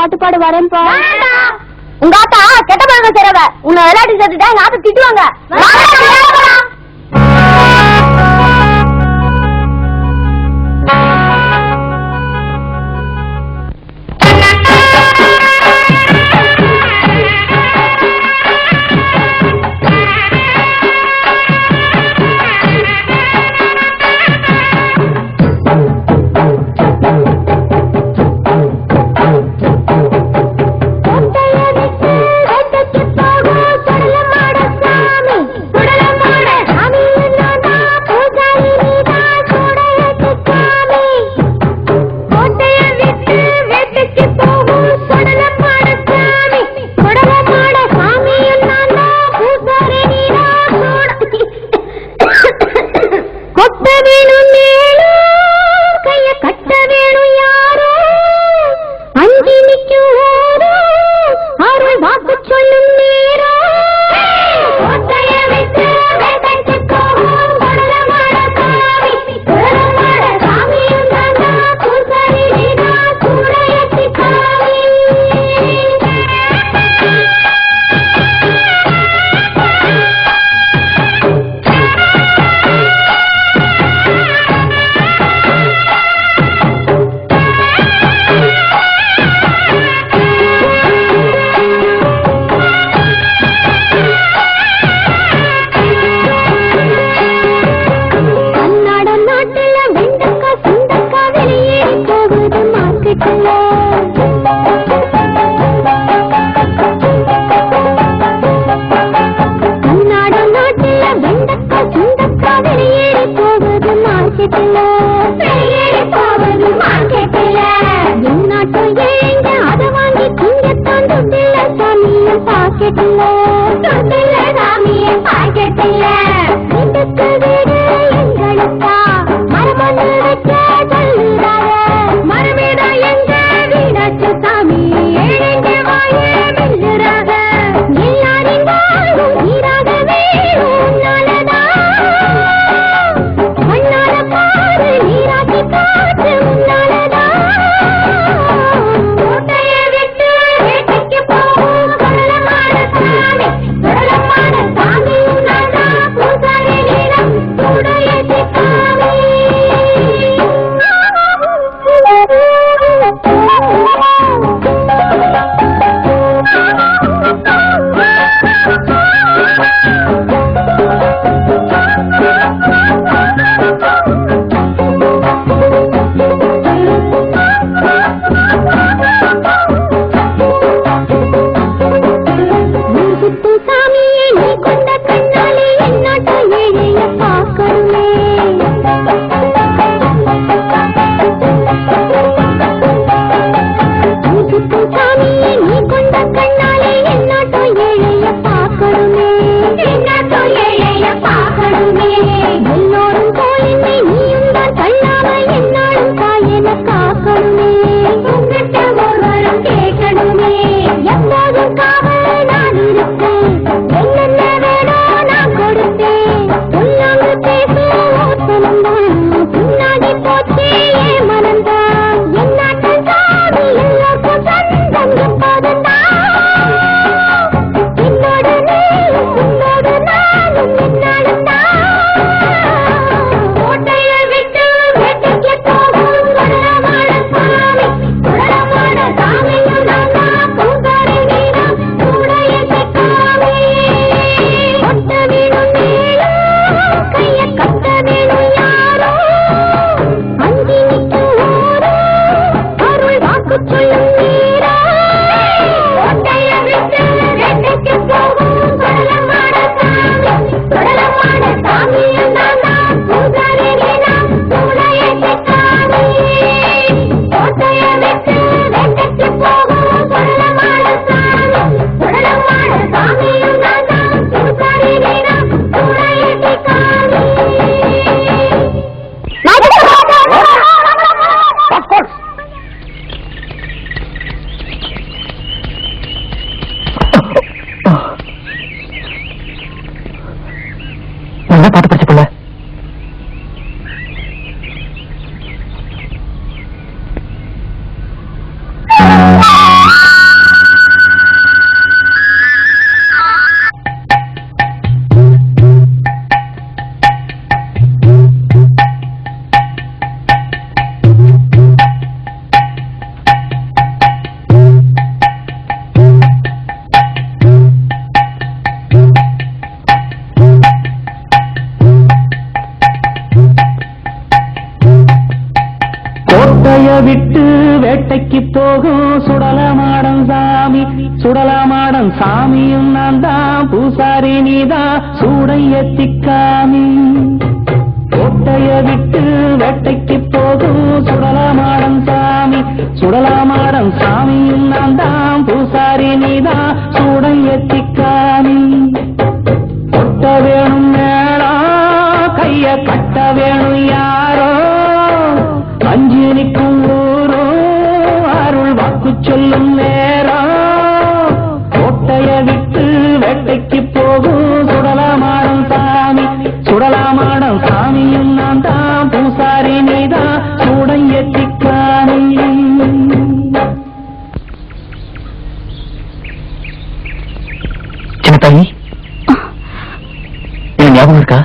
பாட்டு பாடு வரேன்பா. உங்க ஆத்தா கெட்ட பழக்கம் செய்றவ. உன்னை விளையாட்டு சேர்த்துட்டா எங்க ஆத்தா திட்டுவாங்க. சுடல மாட விட்டு வேட்டைக்கு போகும் சுடலமாடன் சாமி சுடலமாடன் சாமியும் நான் தான் பூசாரி நீதான் சூடை எத்திக்காமி கோட்டைய விட்டு வேட்டைக்கு போகும் சுடலமாடன் சாமி சுடலமாடன் சாமியும் நான் தான் பூசாரி நீதான் சூடை எத்திக்காமி கொட்ட வேணும் மேளம் கைய கட்ட வேணும் யாரோ அஞ்சு நிற்கும் ஊரோ அருள் வாக்கு சொல்லும் நேரம் கோட்டைய விட்டு வேட்டைக்கு போகும் சுடலமாடம் சாமி சுடலமாடம் சாமியும் நான் தான் பூசாரி நீதான் சூடை எத்திக்காமி சின்ன தாயி ஞாபகம் இருக்கா?